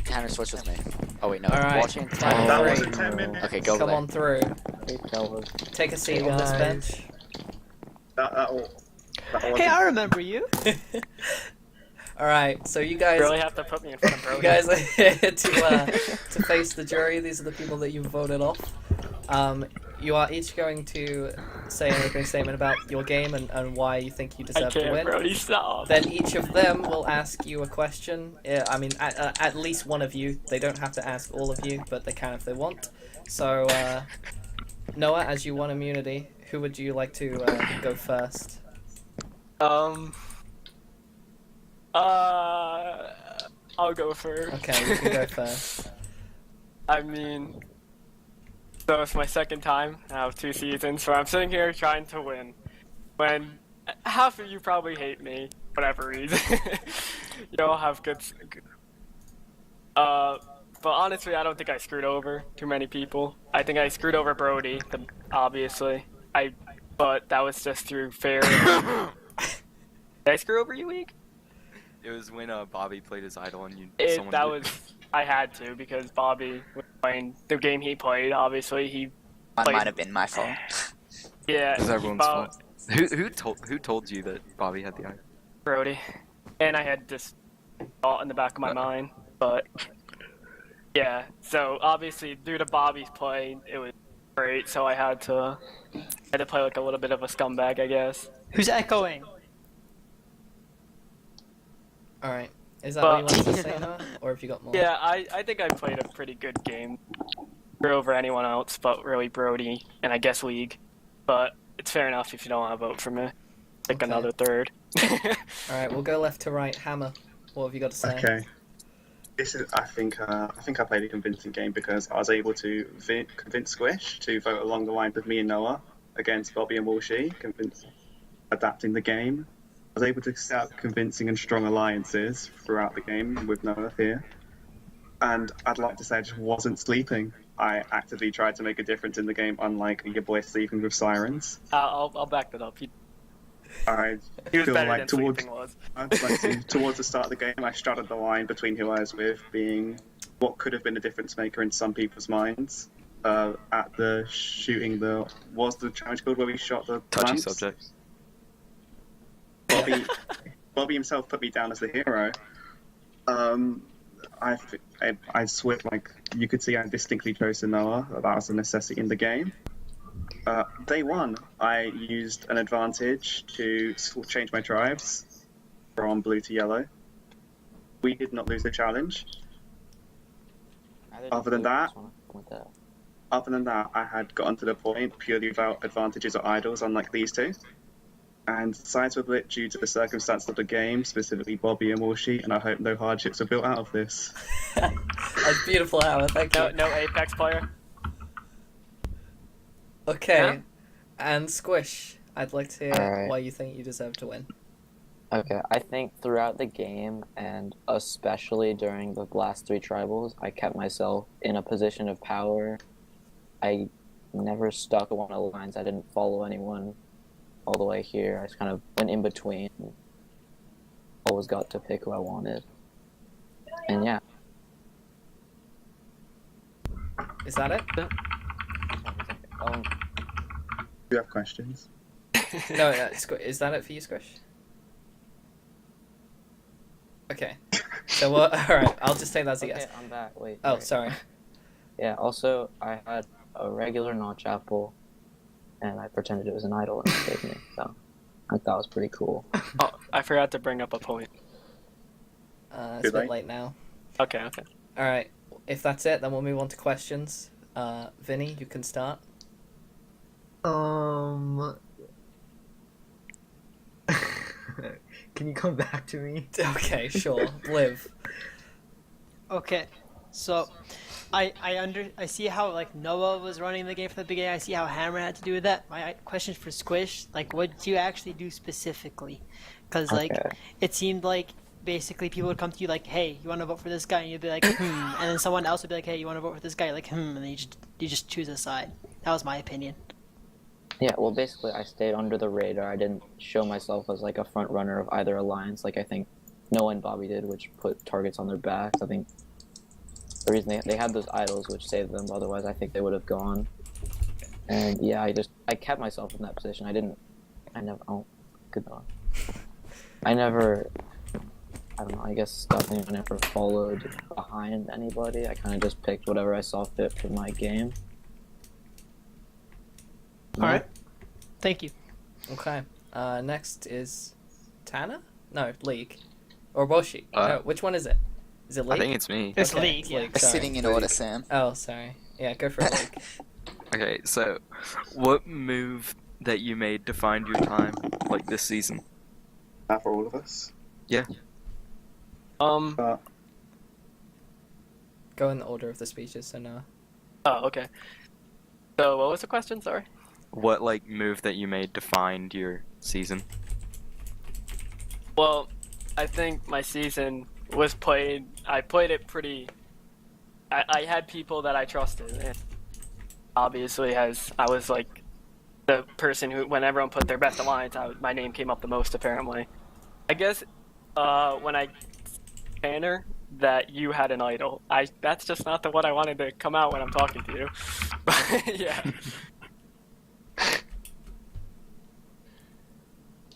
Tanner, switch with me. Oh wait, no. Alright. Washington. That was 10 minutes. Okay, go Come there. on through. Hey, fellas. Take a seat Hey, on this guys. bench. Hey, I remember you. Alright, so you guys Really have to put me in front of Brody. you guys are here to face the jury. These are the people that you voted off. You are each going to say an opening statement about your game and why you think you I deserve to can't, win. Brody, stop. Then each of them will ask you a question. I mean, at least one of you. They don't have to ask all of you, but they can if they want. So, Noah, as you won immunity, who would you like to go first? I'll go first. Okay, you can go first. I mean, so it's my second time out of 2 seasons, so I'm sitting here trying to win. When half of you probably hate me, whatever reason. You all have good. But honestly, I don't think I screwed over too many people. I think I screwed over Brody, obviously. But that was just through fair. Did I screw over you, Week? It was when Bobby played his idol and I had to because Bobby was playing the game he played. Obviously, he. That played- might have been my fault. Yeah. It was everyone's Bob- fault. Who told you that Bobby had the idol? Brody, and I had this thought in the back of my mind, but yeah. So obviously, due to Bobby's play, it was great. So I had to play like a little bit of a scumbag, I guess. Who's echoing? Alright. Is that what you But- wanted to say, Noah? Or have you got more? Yeah, I think I played a pretty good game. Screw over anyone else, but really Brody and I guess League. But it's fair enough if you don't want to vote for me. Pick Okay. another third. Alright, we'll go left to right. Hammer, what have you got to say? Okay. This is. I think I played a convincing game because I was able to convince Squish to vote along the lines of me and Noah against Bobby and Walshy, adapting the game. I was able to set up convincing and strong alliances throughout the game with Noah here. And I'd like to say I just wasn't sleeping. I actively tried to make a difference in the game, unlike your boy sleeping with sirens. I'll back that up. He I was feel better like than towards sleeping was. towards the start of the game, I straddled the line between who I was with being what could have been a difference maker in some people's minds. At the shooting the challenge called where we shot the Touchy lamps. subject. Bobby himself put me down as the hero. I switched, like you could see I distinctly chose to Noah. That was a necessity in the game. Day one, I used an advantage to change my tribes from blue to yellow. We did not lose the challenge. Other than that, I had gotten to the point purely without advantages or idols, unlike these two. And sides were split due to the circumstances of the game, specifically Bobby and Walshy, and I hope no hardships are built out of this. That's beautiful, Hammer. Thank you. No Apex player. Okay, Huh? and Squish, I'd like to hear Alright. why you think you deserve to win. Okay, I think throughout the game, and especially during the last 3 tribals, I kept myself in a position of power. I never stuck to one of the lines. I didn't follow anyone all the way here. I just kind of went in between. Always got to pick who I wanted. And yeah. Is that it? Um, Do you have questions? No, is that it for you, Squish? Okay. So what? Alright, I'll just take that as a okay, yes. I'm back. Wait. Oh, sorry. sorry. Yeah, also, I had a regular notch apple, and I pretended it was an idol and it saved me, so I thought it was pretty cool. Oh, I forgot to bring up a point. It's a Did bit I? late now. Okay. Alright, if that's it, then we'll move on to questions. Vinny, you can start. Can you come back to me? Okay, sure. Liv. Okay, so I see how like Noah was running the game from the beginning. I see how Hammer had to do with that. My question for Squish, like, what did you actually do specifically? Because like Okay. it seemed like basically people would come to you like, hey, you want to vote for this guy, and you'd be like, and then someone else would be like, hey, you want to vote for this guy, like, and then you just choose a side. That was my opinion. Yeah, well, basically, I stayed under the radar. I didn't show myself as like a front runner of either alliance, like I think Noah and Bobby did, which put targets on their backs. I think the reason they had those idols, which saved them. Otherwise, I think they would have gone. And yeah, I kept myself in that position. I never. Oh, good God. I don't know. I guess definitely I never followed behind anybody. I kind of just picked whatever I saw fit for my game. All right. Thank you. Okay. Next is Tana? No, League. Or Woshi. No, which one is it? Is it I League? think it's me. It's Okay, League. it's Yeah. League. We're Sorry. sitting in order, Sam. Oh, sorry. Yeah, go for it, League. Okay, so what move that you made defined your time like this season? For all of us. Um. Go in the order of the speeches, so no. Oh, okay. So what was the question? Sorry. What like move that you made defined your season? Well, I think my season was played. I played it pretty. I had people that I trusted, and obviously, I was like the person who, when everyone put their best alliance, my name came up the most. Apparently, I guess when I Tanner that you had an idol. That's just not the one I wanted to come out when I'm talking to you. But yeah.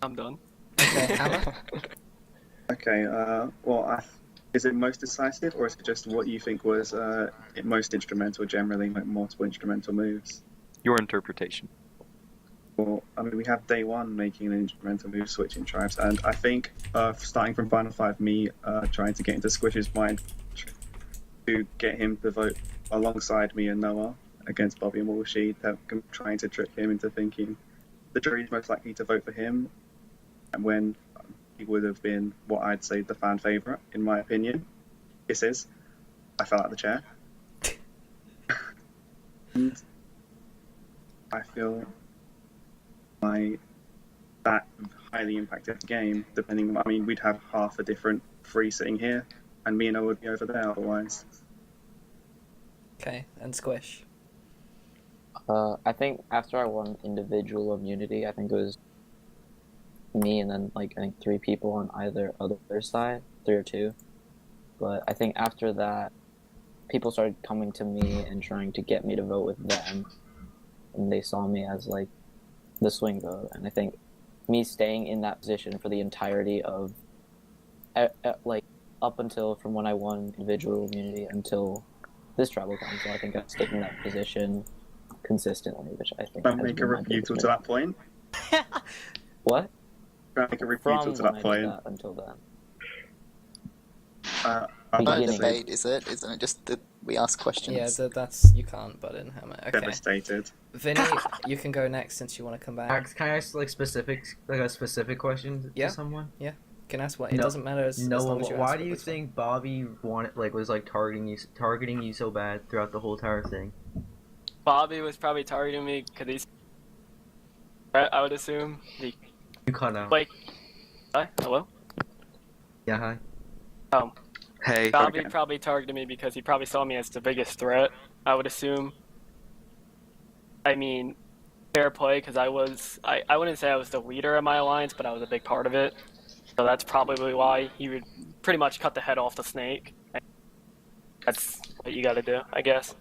I'm done. Okay, Hammer? Okay, is it most decisive, or is it just what you think was most instrumental generally, like multiple instrumental moves? Your interpretation. Well, I mean, we have day one making an instrumental move, switching tribes, and I think starting from Final Five, me trying to get into Squish's mind to get him to vote alongside me and Noah against Bobby and Walshy, trying to trick him into thinking the jury's most likely to vote for him, and when he would have been what I'd say the fan favourite, in my opinion. Kisses. I fell out of the chair. And I feel that highly impacted the game, depending. I mean, we'd have half a different three sitting here, and me and I would be over there otherwise. Okay, and Squish. I think after I won individual immunity, I think it was me and then I think 3 people on either other side, 3 or 2. But I think after that, people started coming to me and trying to get me to vote with them, and they saw me as the swing vote. And I think me staying in that position for the entirety of up until from when I won individual immunity until this tribal council, I think I've stayed in that position consistently, which I think Don't has make a been my refusal biggest to that point. What? Don't make a From refusal to when that I point. did that until then. I'm Not a Beginning. debate, is it? Isn't it just that we ask questions? Yeah, that's you can't butt in, Hammer. Okay. devastated. Vinny, you can go next since you want to come back. Max, can I ask a specific question Yeah. to someone? You can ask what. It No- doesn't matter as Noah, long as you why ask do what you this one. think Bobby was targeting you so bad throughout the whole entire thing? Bobby was probably targeting me because he's. I would assume. You cut out. Like. Hi? Hello? Yeah, hi. Hey. Bobby Okay. probably targeted me because he probably saw me as the biggest threat, I would assume. I mean, fair play, because I wouldn't say I was the leader of my alliance, but I was a big part of it. So that's probably why he would pretty much cut the head off the snake. That's what you gotta do, I guess.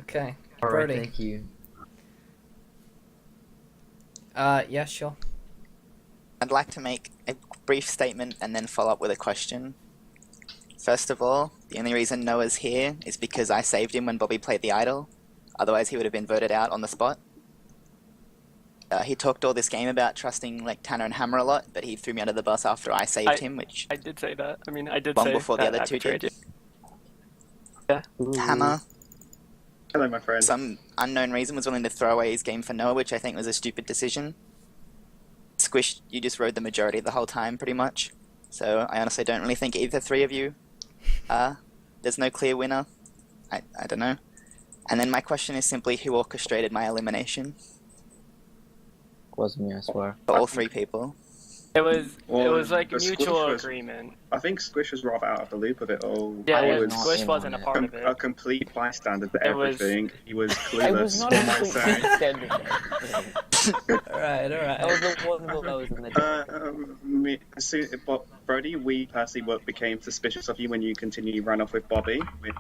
Okay. All right, Brody. thank you. Yeah, sure. I'd like to make a brief statement and then follow up with a question. First of all, the only reason Noah's here is because I saved him when Bobby played the idol. Otherwise, he would have been voted out on the spot. He talked all this game about trusting Tanner and Hammer a lot, but he threw me under the bus after I saved him, which I did say that. I mean, I did long say before the that other I two betrayed did. you. Hammer, Hello, my friend. some unknown reason, was willing to throw away his game for Noah, which I think was a stupid decision. Squish, you just rode the majority the whole time, pretty much. So I honestly don't really think either 3 of you. There's no clear winner. I don't know. And then my question is simply, who orchestrated my elimination? Wasn't me, I swear. For all 3 people. It was like the mutual Squish was- agreement. I think Squish was rather out of the loop of it all. Yeah, I he was was not Squish in wasn't a on it. part of a it. complete bystander to It was- everything. He was I was clueless. not a one might complete say. bystander. Alright, That was alright. the one vote I was in the Brody, we personally became suspicious of you when you continually ran off with Bobby, which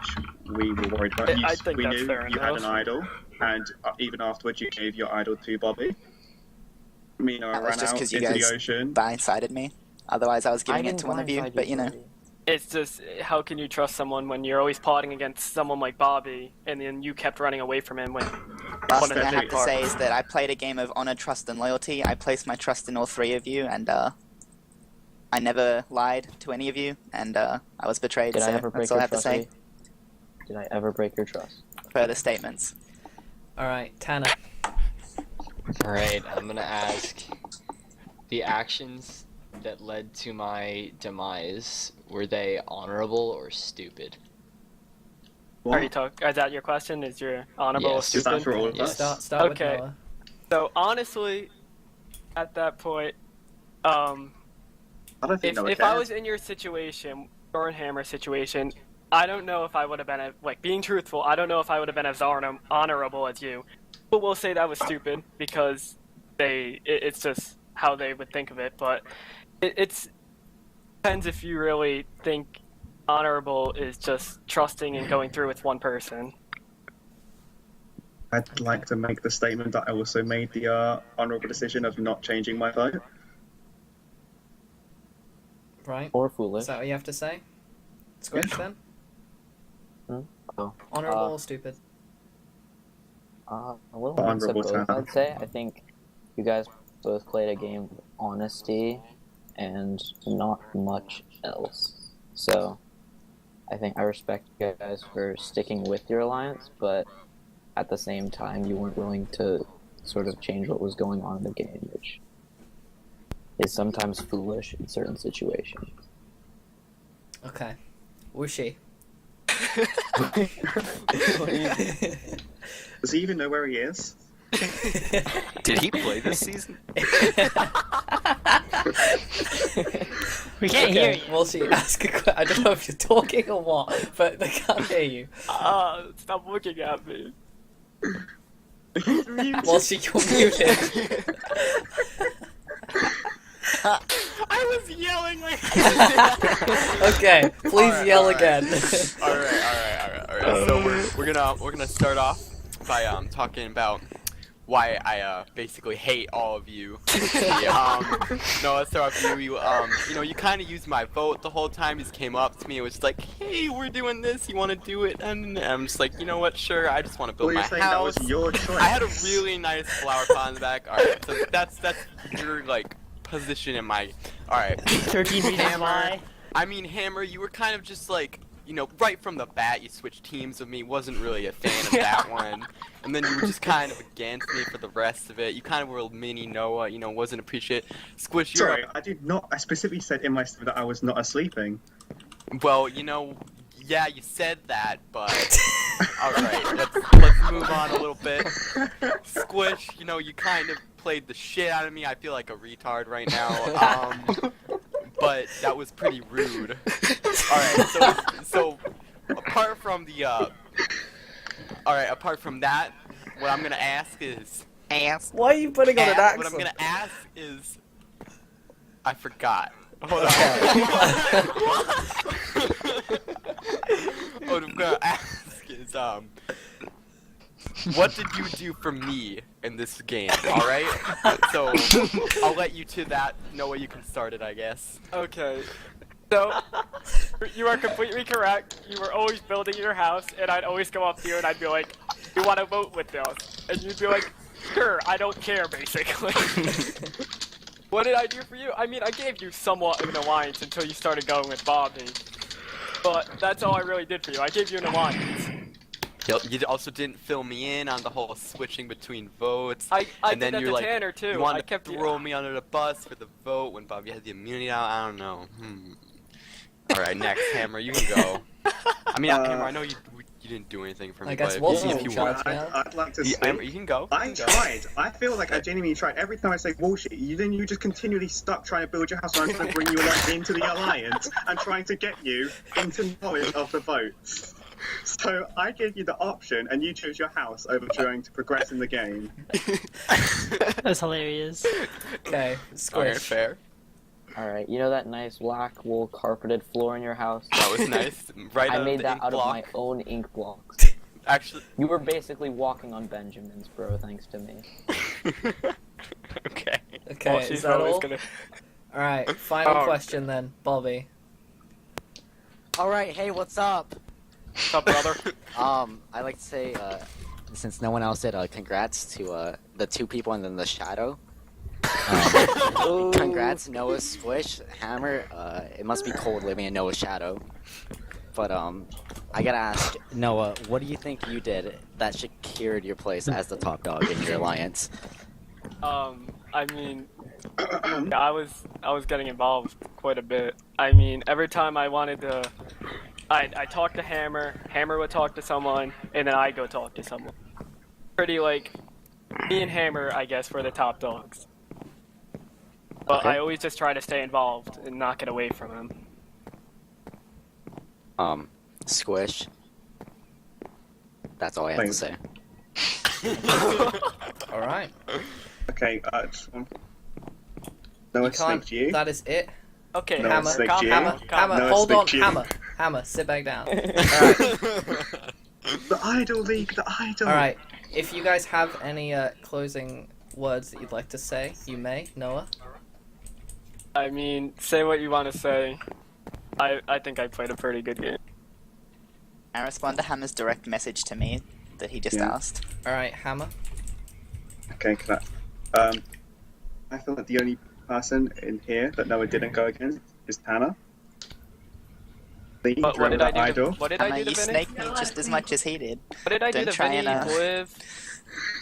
we were worried about. I think we that's knew fair you had an enough. idol, and even afterwards you gave your idol to Bobby. Me and I That was ran just out 'cause you into the guys ocean. blindsided me. Otherwise, I was giving it to one of you. blindside But you know, Brody. It's just, how can you trust someone when you're always plotting against someone like Bobby, and then you kept running away from him when last one of thing I them have big to part. say is that I played a game of honor, trust, and loyalty. I placed my trust in all three of you, and I never lied to any of you, and I was betrayed. Did So I ever break that's all I your have to trust? say. Lee? Did I ever break your trust? Further statements. Alright, Tanner. Alright, I'm gonna ask, the actions that led to my demise, were they honorable or stupid? What? Are you is that your question? Is your honorable or Yes. Is that stupid? for all of Yes. us? Start with Okay. Noah. So honestly, at that point, I don't think Noah if I cared. was in your situation, or in Hammer's situation, I don't know if I would have been being truthful. I don't know if I would have been as honorable as you. But we'll say that was stupid because it's just how they would think of it. But it depends if you really think honorable is just trusting and going through with one person. I'd like to make the statement that I also made the honourable decision of not changing my vote. Right. Or Is foolish? that what you have to say? Squish then? Oh. Honorable or stupid? A little mix of Honorable both, Tanner. I'd say. I think you guys both played a game of honesty and not much else. So I think I respect you guys for sticking with your alliance, but at the same time, you weren't willing to sort of change what was going on in the game, which is sometimes foolish in certain situations. Okay. Whooshy. Does he even know where he is? Did he play this season? We can't hear you. We'll see. Ask a question. I don't know if you're talking or what, but they can't hear you. Stop looking at me. We'll see, you're muted. I was yelling like. Okay, please Alright, yell alright. again. Alright. So we're gonna start off by talking about why I basically hate all of you. No, let's start off with you. You kind of used my vote the whole time. You just came up to me and was like, "Hey, we're doing this. You want to do it?" And I'm just like, you know what? Sure. I just want to build Well, my you're saying that house. was your choice. I had a really nice flower pot in the back. All right, so that's your like position in my. All right. 13 reasons why. I mean, Hammer, you were kind of just like, right from the bat, you switched teams with me. Wasn't really a fan of that one. And then you were just kind of against me for the rest of it. You kind of were a mini Noah, wasn't appreciate. Squish, you're Sorry, I did not. I specifically said in my statement that I was not sleeping. well, yeah, you said that, but alright, let's move on a little bit. Squish, you kind of played the shit out of me. I feel like a retard right now. But that was pretty rude. Alright, so apart from that, what I'm gonna ask is Why are you putting on an accent? what I'm gonna ask is I forgot. Hold on. What I'm gonna ask is what did you do for me in this game, alright? So, I'll let you to that. Noah, you can start it, I guess. Okay. So, you are completely correct. You were always building your house, and I'd always go up to you and I'd be like, "You want to vote with us?" And you'd be like, "Sure, I don't care," basically. What did I do for you? I mean, I gave you somewhat of an alliance until you started going with Bobby. But that's all I really did for you. I gave you an alliance. You also didn't fill me in on the whole switching between votes. I and then did that you're to like, Tanner, too. you I wanted kept to you- throw me under the bus for the vote when Bobby had the immunity out. I don't know. Alright, next, Hammer, you can go. I mean, Hammer, I know you you didn't do anything for me. I guess but Wolfie's if in you charge want, now. I'd like to you, say, you can go. I You can go. tried. I feel like I genuinely tried. Every time I say bullshit, you just continually stuck trying to build your house, and I'm trying to bring you like into the alliance and trying to get you into knowledge of the votes. So I gave you the option, and you chose your house over trying to progress in the game. That's hilarious. Okay, Alright, Squish. fair. Alright, you know that nice black wool carpeted floor in your house? That was nice. Right I out made of the that ink out block. of my own ink blocks. Actually, You were basically walking on Benjamins, bro, thanks to me. okay. Okay, Well, is she's that always all? gonna. Alright, final Oh. question then, Bobby. Alright, hey, what's up? What's up, brother? I'd like to say, since no one else did, congrats to the two people and then the shadow. Congrats, Noah, Squish, Hammer. It must be cold living in Noah's shadow. But I gotta ask, Noah, what do you think you did that secured your place as the top dog in your alliance? I mean, yeah, I was getting involved quite a bit. I mean, every time I wanted to, I talked to Hammer, Hammer would talk to someone, and then I'd go talk to someone. Pretty like, me and Hammer, I guess, were the top dogs. But Okay. I always just try to stay involved and not get away from him. Squish. That's all I have to say. Alright. Okay, Noah snaked you. That is it. Okay, No, Hammer, snaked you. Hammer, No, hold on, snaked you. Hammer, sit back down. Alright, The Idol League, the Idol. alright. If you guys have any closing words that you'd like to say, you may, Noah. I mean, say what you want to say. I think I played a pretty good game. I respond to Hammer's direct message to me that he just Yeah. asked. Alright, Hammer. Okay, can I feel like the only person in here that Noah didn't go against is Tanner. But what did I do? Idol. What did Hammer, I do you to Vinny? snaked me just as much as he did. What did I do Don't to try Vinny and, with?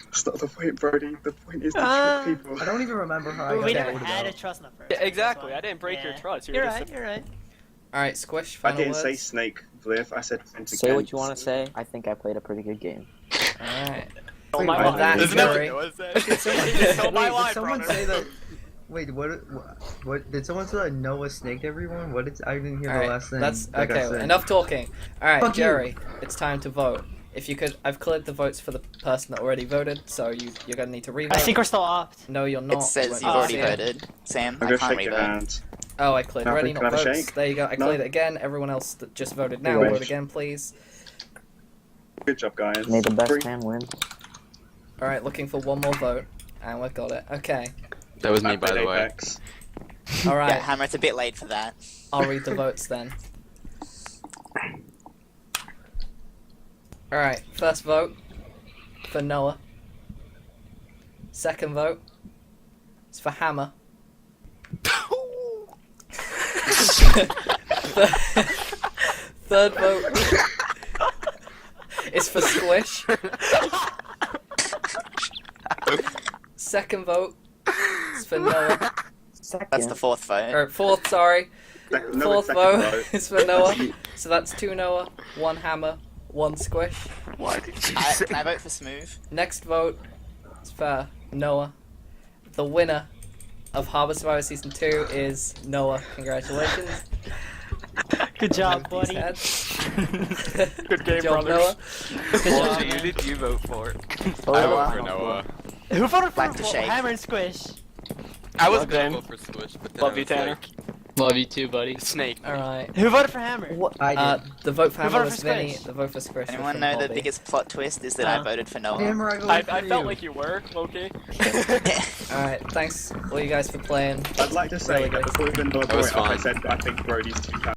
That's not the point, Brody. The point is to trick people. I don't even remember how I got We that never voted had out. a trust in the first. Yeah, one, exactly. that's I didn't break your Yeah. trust. You're just right. You're right. Alright, Squish, I final didn't words. say snake, Bliff. I said pentagon. Say what you want to say. I think I played a pretty good game. Alright. Oh my With God. that, Isn't that what Jerry. Noah said? It's so my Wait, life, did someone brother. say that? Wait, what? Did someone say that Noah snaked everyone? What did I didn't hear the Alright, last thing? that's that got okay. said. Enough talking. Alright, Fuck you. Jerry, it's time to vote. If you could, I've cleared the votes for the person that already voted, so you're gonna need to revote. I think we're still opt. No, you're not. It says Won't you've you already see it? voted. Sam, I'm I gonna can't shake your revote. hand. Oh, I cleared. Can I Ready, have not a votes. shake? There you go. I No? cleared it again. Everyone else that just voted now, Wait. vote again, please. Good job, guys. May the best Three. man win. Alright, looking for one more vote. And we've got it. Okay. That was me, I by played the way. Apex. Alright, Yeah, Hammer, it's a bit late for that. I'll read the votes then. Alright, first vote for Noah. Second vote is for Hammer. Third vote is for Squish. Second vote is for Noah. That's the fourth vote. Or fourth, sorry. Noah's Fourth second vote is for Noah. So that's 2 Noah, 1 Hammer, 1 Squish. Why did you Can I vote for Smooth? Next vote is for Noah. The winner of Harbour Survivor Season 2 is Noah. Congratulations. Good job, Move these buddy. heads. Good game, job, brothers. Noah. Good Walter, job. who did you vote for? I Noah. vote for Noah. Who voted for Like to shake. Hammer and Squish? I was Love gonna him. vote for Squish, but then Love I you, was Tanner. like, Love you too, buddy. snake. Alright. Who voted for Hammer? I did. The vote for Who Hammer voted was for Vinny. Squish? The vote for Squish was Anyone from know the Bobby. biggest plot twist is that I Uh, voted for Noah? Hammer, I I voted for felt you. like you were, Loki. Alright, thanks all you guys for playing. I'd like to say, Really good. before we even brought That was it up, I fun. said I think Brody's too